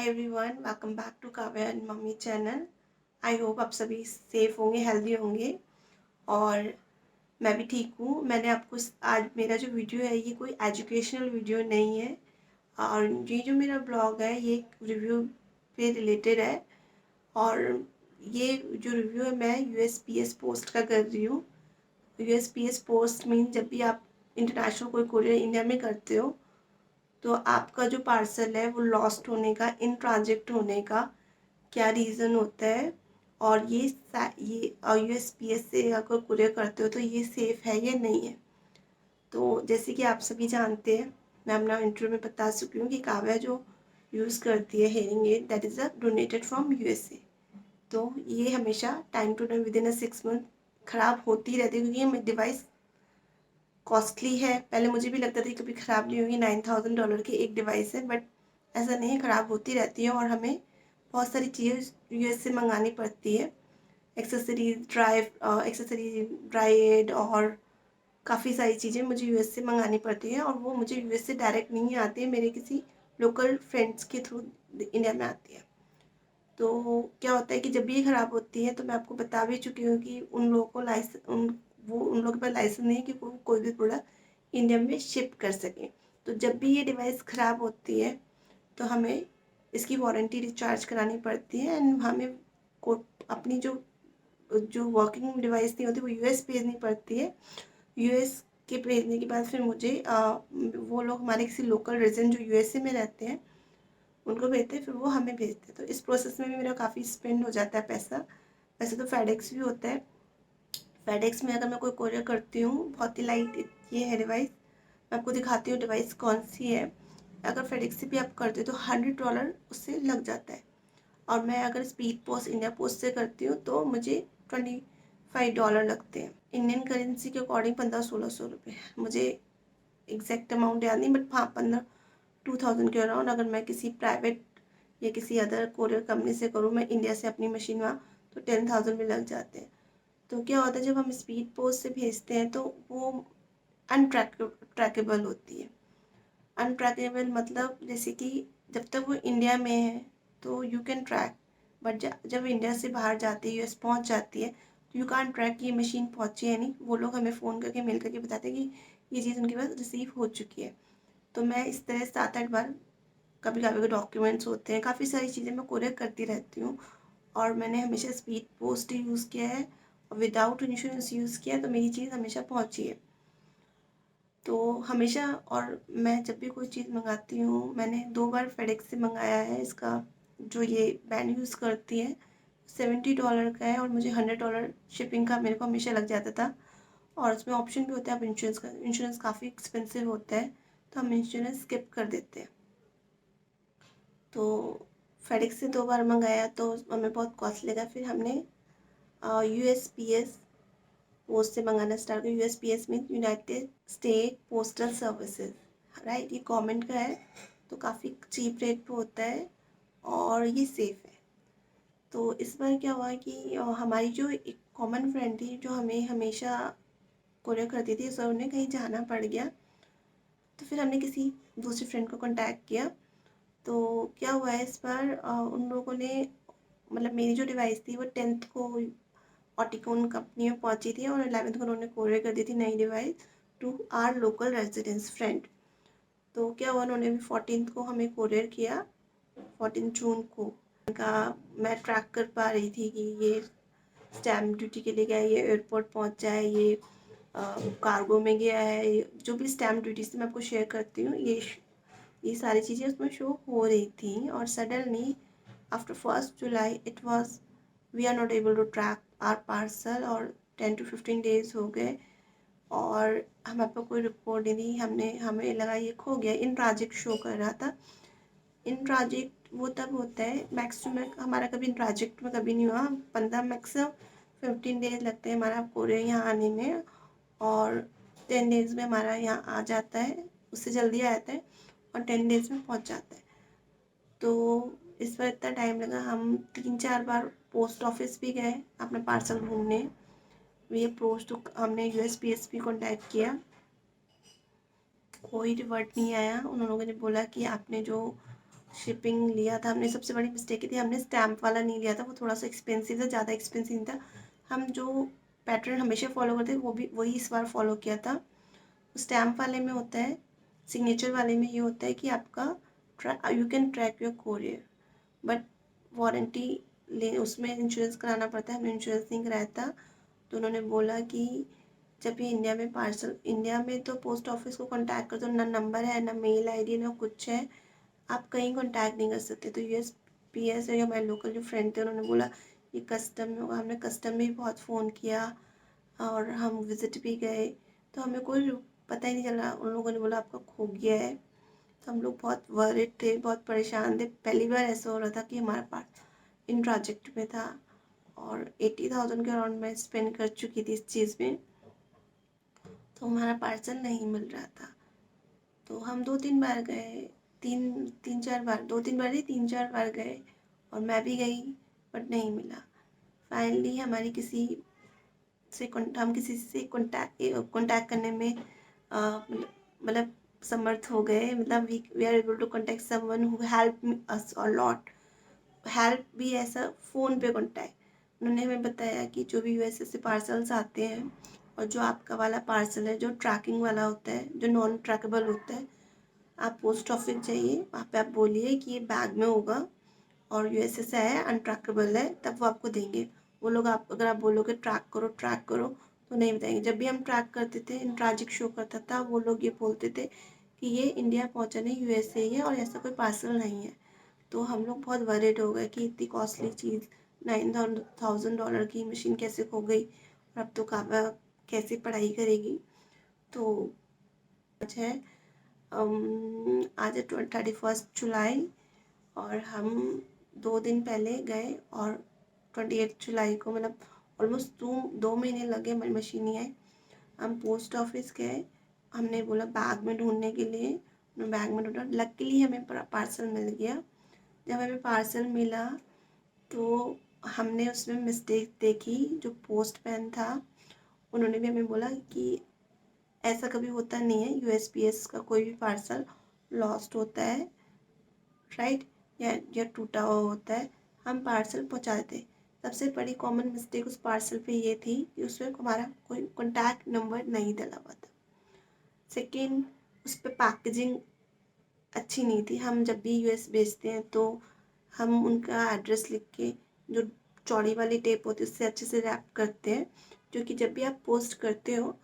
Hi everyone, welcome back to Kavya and mummy channel. I hope आप सभी safe होंगे, healthy होंगे और मैं भी ठीक हूँ। मैंने आपको आज मेरा जो वीडियो है ये कोई एजुकेशनल वीडियो नहीं है और ये जो मेरा ब्लॉग है ये एक रिव्यू पे रिलेटेड है। और ये जो रिव्यू है मैं यूएसपीएस पोस्ट का कर रही हूँ। यूएसपीएस पोस्ट मीन जब भी आप इंटरनेशनल कोई कुरियर इंडिया में करते हो तो आपका जो पार्सल है वो लॉस्ट होने का, इन ट्रांजिट होने का क्या रीज़न होता है और ये यूएसपीएस से अगर कुरियर करते हो तो ये सेफ़ है या नहीं है। तो जैसे कि आप सभी जानते हैं, मैं अपना इंटरव्यू में बता चुकी हूँ कि काव्या जो यूज़ करती है hearing aid that is a donated from USA. तो ये हमेशा time to time within a 6 month ख़राब होती रहती है क्योंकि ये डिवाइस कॉस्टली है। पहले मुझे भी लगता था कि कभी ख़राब नहीं होगी, $9,000 की एक डिवाइस है, बट ऐसा नहीं है, ख़राब होती रहती है और हमें बहुत सारी चीज़ें यूएस से मंगानी पड़ती है। एक्सेसरीज ड्राई एड और काफ़ी सारी चीज़ें मुझे यूएस से मंगानी पड़ती है और वो मुझे यूएस से डायरेक्ट नहीं आती है, मेरे किसी लोकल फ्रेंड्स के थ्रू इंडिया में आती है। तो क्या होता है कि जब भी ये ख़राब होती है तो मैं आपको बता भी चुकी हूँ कि उन लोगों को उन लोगों के पास लाइसेंस नहीं है कि वो कोई भी प्रोडक्ट इंडिया में शिप कर सकें। तो जब भी ये डिवाइस ख़राब होती है तो हमें इसकी वारंटी रिचार्ज करानी पड़ती है एंड हमें को अपनी जो जो वर्किंग डिवाइस नहीं होती वो यूएस भेजनी पड़ती है। यूएस के भेजने के बाद फिर मुझे वो लोग हमारे किसी लोकल रेजिडेंट जो यूएसए में रहते हैं उनको भेजते हैं, फिर वो हमें भेजते हैं। तो इस प्रोसेस में भी मेरा काफ़ी स्पेंड हो जाता है पैसा। वैसे तो फेडेक्स भी होता है। फेडेक्स में अगर मैं कोई कोरियर करती हूँ, बहुत ही लाइट ये है डिवाइस, मैं आपको दिखाती हूँ डिवाइस कौन सी है। अगर फेडेक्स से भी आप करते हो तो $100 उससे लग जाता है और मैं अगर स्पीड पोस्ट इंडिया पोस्ट से करती हूँ तो मुझे $25 लगते हैं। इंडियन करेंसी के अकॉर्डिंग 1500-1600 रुपये, मुझे एग्जैक्ट अमाउंट याद नहीं, बट हाँ 2000 के अराउंड। अगर मैं किसी प्राइवेट या किसी अदर कोरियर कंपनी से करूँ, मैं इंडिया से अपनी मशीन वहाँ, तो 10,000 भी लग जाते हैं। तो क्या होता है जब हम स्पीड पोस्ट से भेजते हैं तो वो ट्रैकेबल होती है। अनट्रैकेबल मतलब जैसे कि जब तक वो इंडिया में है तो यू कैन ट्रैक, बट जब इंडिया से बाहर जाती है, यूएस पहुंच जाती है, तो यू कैन ट्रैक कि ये मशीन पहुंची है नहीं। वो लोग हमें फ़ोन करके मेल करके बताते हैं कि ये चीज़ उनके पास रिसीव हो चुकी है। तो मैं इस तरह 7-8 बार, कभी कभी डॉक्यूमेंट्स होते हैं, काफ़ी सारी चीज़ें मैं कोरियर करती रहती हूँ और मैंने हमेशा स्पीड पोस्ट ही यूज़ किया है और विदाउट इंश्योरेंस यूज़ किया है, तो मेरी चीज़ हमेशा पहुँची है। तो हमेशा, और मैं जब भी कोई चीज़ मंगाती हूँ, मैंने 2 बार फेडेक्स से मंगाया है। इसका जो ये बैंड यूज़ करती है $70 का है और मुझे $100 शिपिंग का मेरे को हमेशा लग जाता था। और उसमें ऑप्शन भी होता है आप इंश्योरेंस का, इंश्योरेंस काफ़ी एक्सपेंसिव होता है तो हम इंश्योरेंस स्किप कर देते हैं। तो फेडेक्स से 2 बार मंगाया तो हमें बहुत कॉस्टली लगा। फिर हमने यूएसपीएस पोस्ट से मंगाना स्टार्ट किया। USPS mean United state postal services, right. ये गवर्नमेंट का है तो काफ़ी चीप रेट पे होता है और ये सेफ़ है। तो इस बार क्या हुआ कि हमारी जो एक कॉमन फ्रेंड थी जो हमें हमेशा कोरियर करती थी, सर उन्हें कहीं जाना पड़ गया तो फिर हमने किसी दूसरी फ्रेंड को कांटेक्ट किया। तो क्या हुआ है इस बार, उन लोगों ने, मतलब मेरी जो डिवाइस थी वो 10th को ऑटिकॉन कंपनी में पहुंची थी और 11th को उन्होंने कोरियर कर दी थी नई device to our local residence friend. तो क्या हुआ, उन्होंने भी 14th को हमें कोरियर किया, 14 जून को। उनका मैं ट्रैक कर पा रही थी कि ये स्टैम्प ड्यूटी के लिए गया है, ये एयरपोर्ट पहुंचा है, ये कार्गो में गया है, जो भी स्टैम्प ड्यूटी से मैं आपको शेयर करती हूँ, ये सारी चीज़ें उसमें शो हो रही थी। और suddenly after 1 July it was we are not able to track our parcel और 10 to 15 डेज हो गए और हमारे पास कोई रिपोर्ट नहीं दी। हमें लगा ये खो गया। इन ट्रांजिट शो कर रहा था। इन ट्रांजिट वो तब होता है, मैक्सिमम हमारा कभी इन ट्रांजिट में कभी नहीं हुआ। 15 मैक्सिमम 15 डेज लगते हैं हमारा कोरियर यहाँ आने में और 10 डेज़ में हमारा यहाँ आ जाता है, उससे जल्दी आ जाता है और 10 डेज़ में पहुँच जाता है। तो इस बार इतना टाइम लगा। हम 3-4 बार पोस्ट ऑफिस भी गए अपना पार्सल ढूंढने। ये पोस्ट हमने यूएसपीएस भी कॉन्टैक्ट किया, कोई रिवर्ट नहीं आया। उन लोगों ने बोला कि आपने जो शिपिंग लिया था हमने, सबसे बड़ी मिस्टेक थी हमने स्टैम्प वाला नहीं लिया था, वो थोड़ा सा एक्सपेंसिव था, ज़्यादा एक्सपेंसिव नहीं था। हम जो पैटर्न हमेशा फॉलो करते वो भी वही इस बार फॉलो किया था। स्टैम्प वाले में होता है, सिग्नेचर वाले में ये होता है कि आपका you can track your courier, but warranty ले उसमें इंश्योरेंस कराना पड़ता है, हमने इंश्योरेंस नहीं कराया था। तो उन्होंने बोला कि जब ये इंडिया में पार्सल, इंडिया में तो पोस्ट ऑफिस को कांटेक्ट कर दो, ना नंबर है ना मेल आईडी ना कुछ है, आप कहीं कांटेक्ट नहीं कर सकते। तो यूएसपीएस या हमारे लोकल जो फ्रेंड थे उन्होंने बोला ये कस्टम में होगा, हमने कस्टम में भी बहुत फ़ोन किया और हम विज़िट भी गए, तो हमें कोई पता ही नहीं चला। उन लोगों ने बोला आपका खो गया है। तो हम लोग बहुत वरिड थे, बहुत परेशान थे, पहली बार ऐसा हो रहा था कि हमारा पार्ट इन प्रोजेक्ट में था और 80,000 के अराउंड मैं स्पेंड कर चुकी थी इस चीज़ में, तो हमारा पार्सल नहीं मिल रहा था। तो हम 2-3 बार गए, तीन तीन चार बार, 2-3 बार नहीं 3-4 बार गए और मैं भी गई, बट नहीं मिला। फाइनली हमारी किसी से हम किसी से कॉन्टैक्ट करने में मतलब समर्थ हो गए, मतलब we are able to contact someone who help us a lot. Help भी ऐसा फ़ोन पे कॉन्टैक्ट, उन्होंने हमें बताया कि जो भी यूएसए से पार्सल्स आते हैं और जो आपका वाला पार्सल है जो ट्रैकिंग वाला होता है, जो नॉन ट्रैकेबल होता है, आप पोस्ट ऑफिस जाइए, वहाँ पे आप बोलिए कि ये बैग में होगा और यूएसए से आया है, अनट्रैकेबल है, तब वो आपको देंगे। वो लोग आप अगर आप बोलोगे ट्रैक करो तो नहीं बताएंगे। जब भी हम ट्रैक करते थे, इंट्राजिक शो करता था, वो लोग ये बोलते थे कि ये इंडिया पहुँचा नहीं, यूएसए ही है और ऐसा कोई पार्सल नहीं है। तो हम लोग बहुत वरिड हो गए कि इतनी कॉस्टली चीज़, $9,000 की मशीन कैसे खो गई और अब तो काबा कैसे पढ़ाई करेगी। तो आज है आज है 31 जुलाई और हम 2 दिन पहले गए और 28 जुलाई को, मतलब ऑलमोस्ट 2 महीने लगे हमारी मशीन ही आई। हम पोस्ट ऑफिस गए, हमने बोला बैग में ढूंढने के लिए, बैग में ढूंढा, लकीली हमें पार्सल मिल गया। जब हमें पार्सल मिला तो हमने उसमें मिस्टेक देखी, जो पोस्टमैन था उन्होंने भी हमें बोला कि ऐसा कभी होता नहीं है, यूएसपीएस का कोई भी पार्सल लॉस्ट होता है, राइट, या टूटा हुआ होता है, हम पार्सल पहुंचा देते। सबसे बड़ी कॉमन मिस्टेक उस पार्सल पे ये थी कि उसमें हमारा कोई कॉन्टैक्ट नंबर नहीं डला हुआ था। सेकेंड, उस पर पैकेजिंग अच्छी नहीं थी। हम जब भी यूएस भेजते हैं तो हम उनका एड्रेस लिख के, जो चौड़ी वाली टेप होती है उससे अच्छे से रैप करते हैं, क्योंकि जब भी आप पोस्ट करते हो,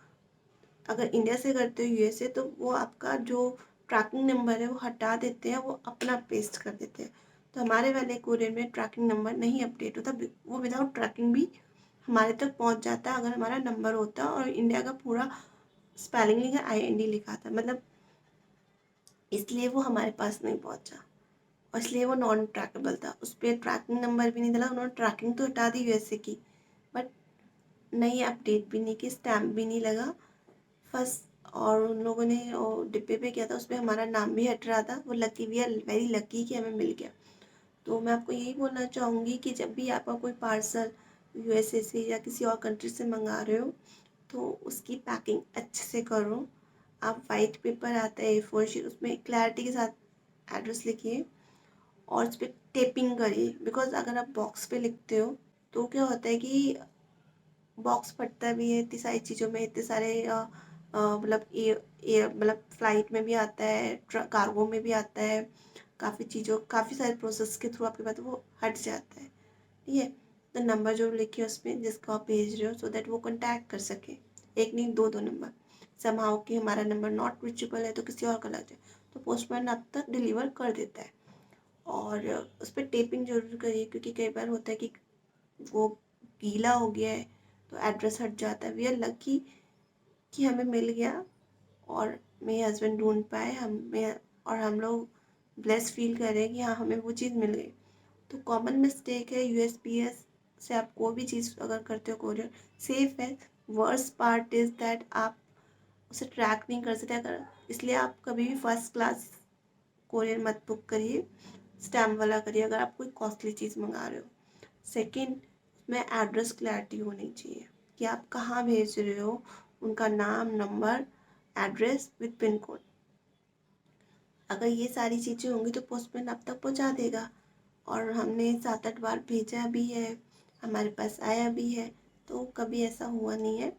अगर इंडिया से करते हो यूएसए, तो वो आपका जो ट्रैकिंग नंबर है वो हटा देते हैं, वो अपना पेस्ट कर देते हैं। तो हमारे वाले कोरियर में ट्रैकिंग नंबर नहीं अपडेट होता, वो विदाउट ट्रैकिंग भी हमारे तक पहुंच जाता है अगर हमारा नंबर होता और इंडिया का पूरा स्पेलिंग लिखा IND लिखा था, मतलब इसलिए वो हमारे पास नहीं पहुंचा और इसलिए वो नॉन ट्रैकेबल था। उस पर ट्रैकिंग नंबर भी नहीं डला, उन्होंने ट्रैकिंग तो हटा दी यूएसए की, बट नई अपडेट भी नहीं की, स्टैम्प भी नहीं लगा फर्स्ट। और उन लोगों ने वो डिब्बे पे किया था, उस पर हमारा नाम भी हट रहा था। वो lucky, we are very lucky कि हमें मिल गया। तो मैं आपको यही बोलना चाहूँगी कि जब भी आपका कोई पार्सल यूएसए से या किसी और कंट्री से मंगा रहे हो तो उसकी पैकिंग अच्छे से करो। आप वाइट पेपर आता है A4 शीट, उसमें क्लैरिटी के साथ एड्रेस लिखिए और उस पर टेपिंग करिए, बिकॉज अगर आप बॉक्स पे लिखते हो तो क्या होता है कि बॉक्स फटता भी है इतनी सारी चीज़ों में, इतने सारे मतलब मतलब फ़्लाइट में भी आता है, कार्गो में भी आता है, काफ़ी सारे प्रोसेस के थ्रू आपके पास वो हट जाता है। ठीक है, तो नंबर जो लिखिए उसमें जिसको आप भेज रहे हो, सो दैट वो कांटेक्ट कर सके, एक नहीं दो नंबर। समहाउ कि हमारा नंबर नॉट रीचेबल है तो किसी और का लग जाए, तो पोस्टमैन अब तक डिलीवर कर देता है। और उस पर टेपिंग जरूर करिए, क्योंकि कई बार होता है कि वो गीला हो गया है तो एड्रेस हट जाता है। वी आर लकी कि हमें मिल गया और मेरे हस्बैंड ढूंढ पाए हमें, और हम लोग ब्लेस फील कर रहे हैं कि हाँ हमें वो चीज़ मिल गई। तो कॉमन मिस्टेक है यूएसपीएस से आप कोई भी चीज़ अगर करते हो कोरियर, सेफ है। वर्स्ट पार्ट इज़ दैट आप उसे ट्रैक नहीं कर सकते, अगर इसलिए आप कभी भी फर्स्ट क्लास कोरियर मत बुक करिए, स्टैम्प वाला करिए अगर आप कोई कॉस्टली चीज़ मंगा रहे हो। सेकंड, उसमें एड्रेस क्लैरिटी होनी चाहिए कि आप कहाँ भेज रहे हो, उनका नाम, number, address with pin code. अगर ये सारी चीज़ें होंगी तो पोस्टमैन आप तक पहुंचा देगा। और हमने 7-8 बार भेजा भी है, हमारे पास आया भी है, तो कभी ऐसा हुआ नहीं है।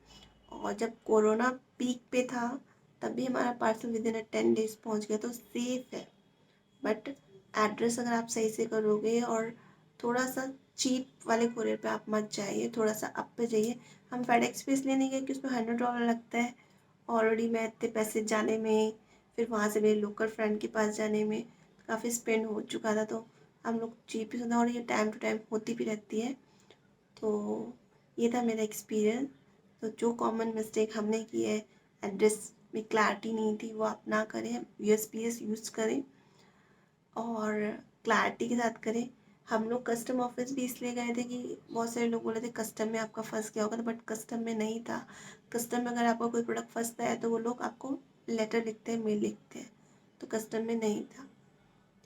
और जब कोरोना पीक पे था तब भी हमारा पार्सल विद इन 10 डेज पहुंच गया, तो सेफ है। बट एड्रेस अगर आप सही से करोगे और थोड़ा सा चीप वाले कोरियर पे आप मत जाइए, थोड़ा सा अप पे जाइए। हम फेडेक्स पे इसलिए नहीं गए कि उसमें $100 लगता है। ऑलरेडी मैं इतने पैसे जाने में, फिर वहाँ से मेरे लोकल फ्रेंड के पास जाने में काफ़ी स्पेंड हो चुका था, तो हम लोग चीप ही सुना। और ये टाइम टू टाइम होती भी रहती है। तो ये था मेरा एक्सपीरियंस। तो जो कॉमन मिस्टेक हमने की है, एड्रेस में क्लैरिटी नहीं थी, वो आप ना करें। USPS यूज़ करें और क्लैरिटी के साथ करें। हम लोग कस्टम ऑफिस भी इसलिए गए थे कि बहुत सारे लोग बोले थे कस्टम में आपका फंस गया होगा, बट कस्टम में नहीं था। कस्टम में अगर आपका कोई प्रोडक्ट फंसता है तो वो लोग आपको लेटर लिखते हैं, मेल लिखते हैं, तो कस्टम में नहीं था।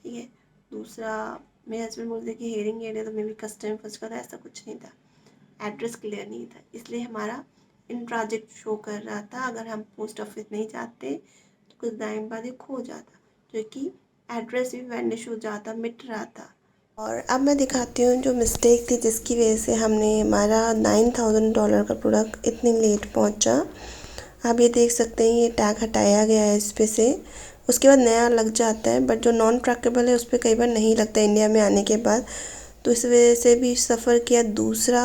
ठीक है। दूसरा, मेरे हस्बैंड बोलते थे कि हेयरिंग एड है तो मे भी कस्टम में फंस गया था, ऐसा कुछ नहीं था। एड्रेस क्लियर नहीं था, इसलिए हमारा इन ट्रांजिट शो कर रहा था। अगर हम पोस्ट ऑफिस नहीं जाते तो कुछ टाइम बाद ये खो जाता, जो कि एड्रेस भी वैनिश हो जाता, मिट रहा था। और अब मैं दिखाती हूँ जो मिस्टेक थी जिसकी वजह से हमने हमारा $9,000 का प्रोडक्ट इतनी लेट पहुँचा। आप ये देख सकते हैं, ये टैग हटाया गया है इस पे से, उसके बाद नया लग जाता है, बट जो नॉन ट्रैकेबल है उस पर कई बार नहीं लगता इंडिया में आने के बाद, तो इस वजह से भी सफ़र किया। दूसरा,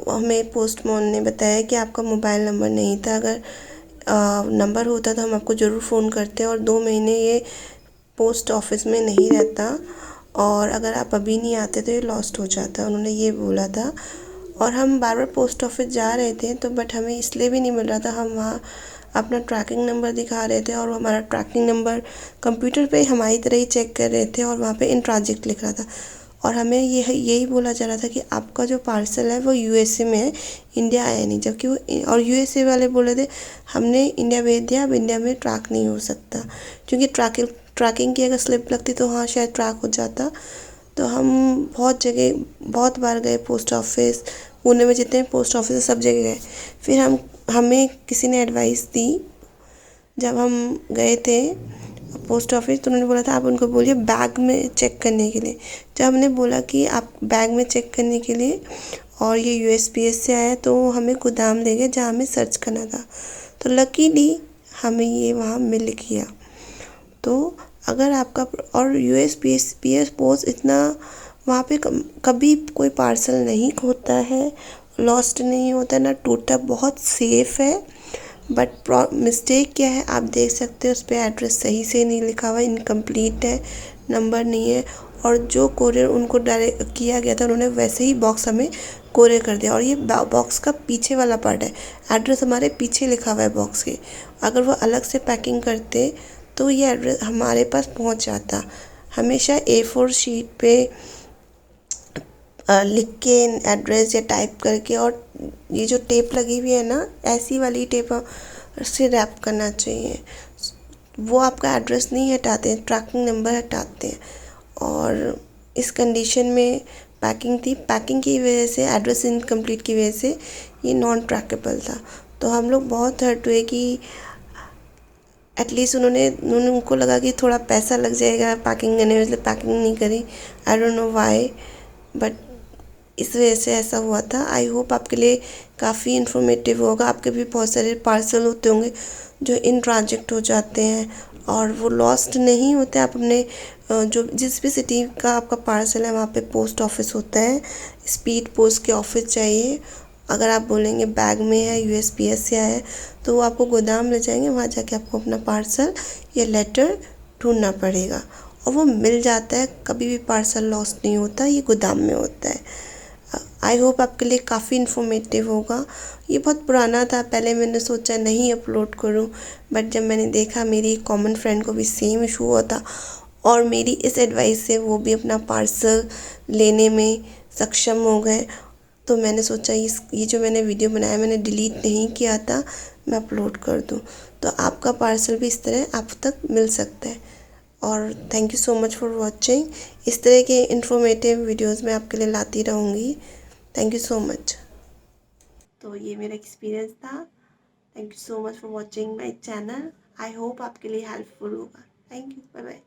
हमें पोस्टमैन ने बताया कि आपका मोबाइल नंबर नहीं था। अगर नंबर होता तो हम आपको ज़रूर फ़ोन करते, और 2 महीने ये पोस्ट ऑफिस में नहीं रहता, और अगर आप अभी नहीं आते तो ये लॉस्ट हो जाता, उन्होंने ये बोला था। और हम बार बार पोस्ट ऑफिस जा रहे थे, तो बट हमें इसलिए भी नहीं मिल रहा था, हम वहाँ अपना ट्रैकिंग नंबर दिखा रहे थे और हमारा ट्रैकिंग नंबर कंप्यूटर पे हमारी तरह ही चेक कर रहे थे, और वहाँ पे इन ट्रांजिट लिख रहा था, और हमें यही बोला जा रहा था कि आपका जो पार्सल है वो USA में है, इंडिया आया नहीं। जबकि वो और USA वाले बोले थे हमने इंडिया भेज दिया, अब इंडिया में ट्रैक नहीं हो सकता, क्योंकि ट्रैकिंग की अगर स्लिप लगती तो हाँ शायद ट्रैक हो जाता। तो हम बहुत बार गए पोस्ट ऑफिस, पुणे में जितने पोस्ट ऑफिस है सब जगह गए। फिर हमें किसी ने एडवाइस दी, जब हम गए थे पोस्ट ऑफिस तो उन्होंने बोला था आप उनको बोलिए बैग में चेक करने के लिए। जब हमने बोला कि आप बैग में चेक करने के लिए, और ये USPS से आया, तो हमें गोदाम ले गए जहाँ हमें सर्च करना था, तो लकीली हमें ये वहाँ मिल गया। तो अगर आपका और USPS पोस्ट इतना, वहाँ पे कभी कोई पार्सल नहीं खोता है, लॉस्ट नहीं होता ना टूटता, बहुत सेफ़ है। बट मिस्टेक क्या है आप देख सकते हो, उस पर एड्रेस सही से नहीं लिखा हुआ, इनकम्प्लीट है, नंबर नहीं है। और जो कोरियर उनको डायरेक्ट किया गया था उन्होंने वैसे ही बॉक्स हमें कोरियर कर दिया, और ये बॉक्स का पीछे वाला पार्ट है, एड्रेस हमारे पीछे लिखा हुआ है बॉक्स के। अगर वो अलग से पैकिंग करते तो ये एड्रेस हमारे पास पहुंच जाता। हमेशा A4 शीट पे लिख के एड्रेस या टाइप करके, और ये जो टेप लगी हुई है ना, ऐसी वाली टेप से रैप करना चाहिए। वो आपका एड्रेस नहीं हटाते हैं, ट्रैकिंग नंबर हटाते हैं। और इस कंडीशन में पैकिंग थी, पैकिंग की वजह से, एड्रेस इनकम्प्लीट की वजह से ये नॉन ट्रैकेबल था। तो हम लोग बहुत हर्ट हुए कि एटलीस्ट उन्होंने उनको लगा कि थोड़ा पैसा लग जाएगा पैकिंग करने में, इसलिए पैकिंग नहीं करी। I don't know why, but इस वजह से ऐसा हुआ था। आई होप आपके लिए काफ़ी इन्फॉर्मेटिव होगा। आपके भी बहुत सारे पार्सल होते होंगे जो इन ट्रांजिट हो जाते हैं और वो लॉस्ट नहीं होते। आप अपने जो जिस भी सिटी का आपका पार्सल है वहाँ पे पोस्ट ऑफिस होता है, स्पीड पोस्ट के ऑफिस चाहिए। अगर आप बोलेंगे बैग में है, USPS से आया है, तो वो आपको गोदाम ले जाएंगे, वहाँ जाके आपको अपना पार्सल या लेटर ढूंढना पड़ेगा, और वो मिल जाता है। कभी भी पार्सल लॉस्ट नहीं होता, ये गोदाम में होता है। आई होप आपके लिए काफ़ी इन्फॉर्मेटिव होगा। ये बहुत पुराना था, पहले मैंने सोचा नहीं अपलोड करूं, बट जब मैंने देखा मेरी एक कॉमन फ्रेंड को भी सेम इशू हुआ था, और मेरी इस एडवाइस से वो भी अपना पार्सल लेने में सक्षम हो गए, तो मैंने सोचा ये जो मैंने वीडियो बनाया मैंने डिलीट नहीं किया था, मैं अपलोड कर दूं, तो आपका पार्सल भी इस तरह आप तक मिल सकता है। और thank you so much for watching. इस तरह के इन्फॉर्मेटिव वीडियोस मैं आपके लिए लाती रहूँगी। Thank you so much. तो ये मेरा एक्सपीरियंस था। Thank you so much for watching my channel. I hope आपके लिए हेल्पफुल होगा। Thank you, bye bye.